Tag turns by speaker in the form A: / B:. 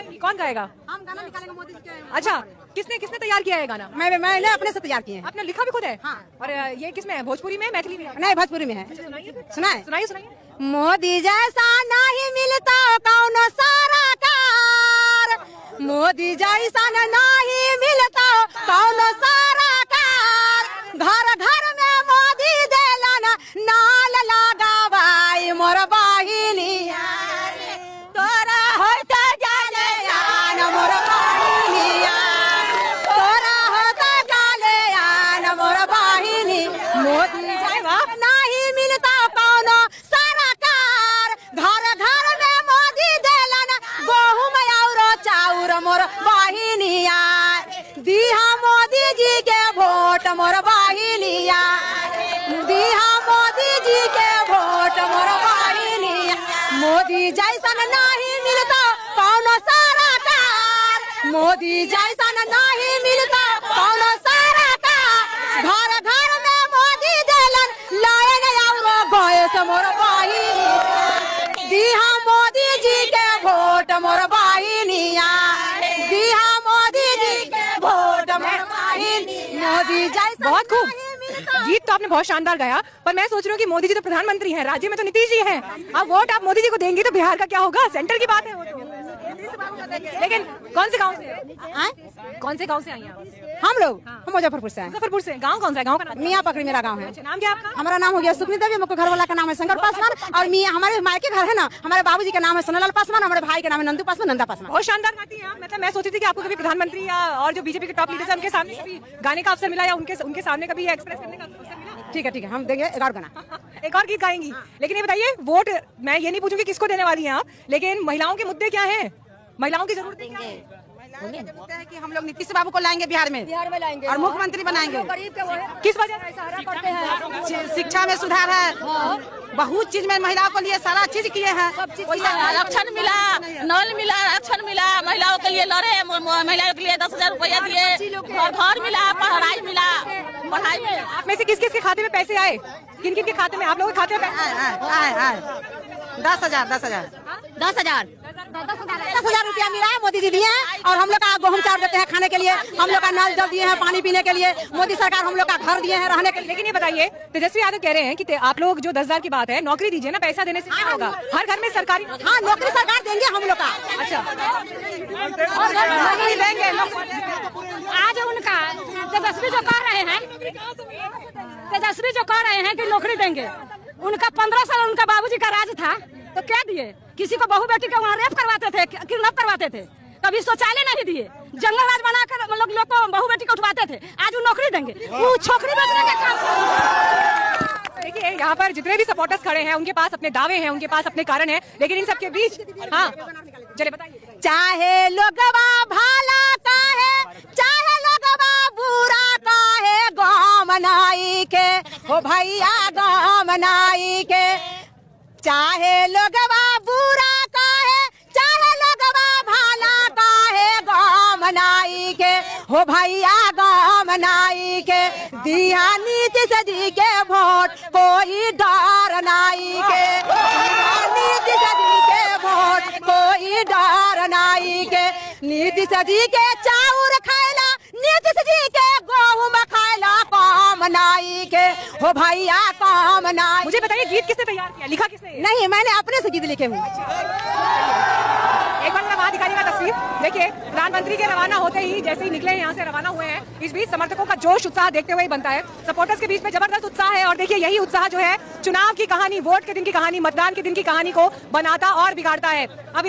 A: गाएंगी? कौन गाएगा?
B: हम गाना निकालेंगे मोदी जी के।
A: अच्छा, किसने किसने तैयार किया है गाना?
B: मैंने अपने से तैयार किए हैं।
A: आपने लिखा भी खुद है?
B: हाँ।
A: और ये किसमें है? भोजपुरी में, मैथिली में?
B: नहीं, भोजपुरी में है।
A: सुनाइए
B: सुनाए
A: सुनाइए।
B: मोदी जैसा नहीं मिलता कौनो सारा कार, मोदी जैसा नहीं मिलता कौनो सारा कार, घर घर में मोदी देलन नाल लगावाई मोर बहिनिया तोरा होत जाले आन मोर बहिनिया तोरा होत जाले आन मोर बहिनी मोदी जैसा नहीं मिलता कौनो सारा कार, घर घर में मोदी देलन गहूम और चाउर मोर बहिनिया दिहा मोदी जी के वोट मोर बहिनिया दिहा मोदी जी के वोट मोर बहिनिया मोदी जैसन नहीं मिलता कौनो सारा कार, मोदी जैसन नहीं मिलता कौनो सारा कार, घर घर में मोदी देलन लाइन और गैस मोर बहिनिया दिहा मोदी जी के वोट मोर बहिनिया दिहा मोदी जी के वोट मोर बहिनिया मोदी जैसा
A: बहुत खूब।
B: नहीं मिलता।
A: गीत तो आपने बहुत शानदार गाया, पर मैं सोच रही हूँ कि मोदी जी तो प्रधानमंत्री हैं, राज्य में तो नीतीश जी हैं। अब वोट आप मोदी जी को देंगी तो बिहार का क्या होगा? सेंटर की बात है वो तो। लेकिन कौन से गांव से?
B: आए?
A: कौन से गांव से आई हैं आप?
B: हम लोग हम मुजफ्फरपुर से हैं।
A: मुजफ्फरपुर से। गांव कौन सा है? गांव का नाम?
B: मियाँ पकड़ी मेरा गांव है।
A: अच्छा, नाम क्या है आपका?
B: हमारा नाम हो गया सुखनी देवी, मेरे घर वाला का नाम है शंकर पासवान और मियाँ हमारे मायके घर है ना, हमारे बाबूजी का नाम है सोनालाल पासवान, हमारे भाई का नाम है नंदू पासवान, नंदा पासवान।
A: बहुत शानदार गाती हैं आप। मतलब मैं सोची थी कि आपको कभी प्रधानमंत्री या और जो बीजेपी के टॉप लीडर्स हैं उनके सामने कभी गाने का अवसर मिला या उनके सामने कभी एक्सप्रेस करने का अवसर मिला?
B: ठीक है हम देंगे 11 गाना।
A: एक और गीत गाएंगी, लेकिन ये बताइए वोट मैं ये नहीं पूछूंगी किसको देने वाली हैं आप, लेकिन महिलाओं के मुद्दे क्या हैं? महिलाओं की जरूरत है
B: कि हम लोग नीतीश बाबू को लाएंगे बिहार में
C: लाएंगे
B: और मुख्यमंत्री बनाएंगे।
C: गरीब के वो है,
A: किस वजह से?
C: सहारा करते हैं।
B: शिक्षा में सुधार है, बहुत चीज में महिलाओं के लिए सारा चीज किए हैं।
D: आरक्षण मिला, नल मिला, आरक्षण मिला, महिलाओं के लिए लड़े, महिलाओं के लिए 10,000 रुपया दिए, घर मिला, पढ़ाई मिला, पढ़ाई में।
A: आप में से किस किस के खाते में पैसे आए? किन किन के खाते में? आप लोगों के खाते में पैसे?
B: 10,000
C: 10,000
B: रुपया मिला है, मोदी जी दिए हैं और हम लोग का गेहूं चावल देते हैं खाने के लिए, हम लोग का नल जल दिए हैं पानी पीने के लिए, मोदी सरकार हम लोग का घर दिए हैं रहने के लिए।
A: लेकिन ये बताइए, तेजस्वी यादव कह रहे हैं कि आप लोग जो 10,000 की बात है, नौकरी दीजिए ना, पैसा देने से क्या होगा? हर घर में सरकारी।
B: हाँ, नौकरी सरकार देंगे हम लोग का।
A: अच्छा,
B: नौकरी देंगे।
C: आज उनका तेजस्वी जो कह रहे हैं, तेजस्वी जो कह रहे हैं कि नौकरी देंगे, उनका 15 साल उनका बाबूजी का राज था तो क्या दिए? किसी को बहू बेटी का वहाँ रेप करवाते थे, किडनैप करवाते थे, कभी शौचालय नहीं दिए, जंगल राज बनाकर लोग को बहू बेटी को उठवाते थे। आज वो नौकरी देंगे, वो छोकरी बेचने के काम।
A: देखिए यहाँ पर जितने भी सपोर्टर्स खड़े हैं उनके पास अपने दावे हैं, उनके पास अपने कारण हैं, लेकिन इन सबके बीच हाँ चलिए बताइए।
B: चाहे लोगवा भाला का है, चाहे लोगवा बुरा का है, गाँव मनाई के हो भैया गाँव मनाई के, चाहे लोगवा बुरा का है, चाहे लोगवा भाला का है, गाँव मनाई के हो भैया गाँव मनाई के, दिया नीतीश जी के वोट कोई डर नहीं के, नीतीश जी के वोट कोई डर नहीं के, नीतीश जी के चाउर खायला, नीतीश जी के गेहूं खायला, काम नहीं के हो भैया काम नहीं।
A: मुझे बताइए गीत किसने तैयार किया, लिखा किसने?
B: नहीं, मैंने अपने से गीत लिखे हूँ।
A: एक बार जरा वहाँ दिखाइएगा तस्वीर। देखिए प्रधानमंत्री के रवाना होते ही, जैसे ही निकले यहाँ से रवाना हुए हैं, इस बीच समर्थकों का जोश उत्साह देखते हुए ही बनता है। सपोर्टर्स के बीच में जबरदस्त उत्साह है और देखिए यही उत्साह जो है चुनाव की कहानी, वोट के दिन की कहानी, मतदान के दिन की कहानी को बनाता और बिगाड़ता है। अब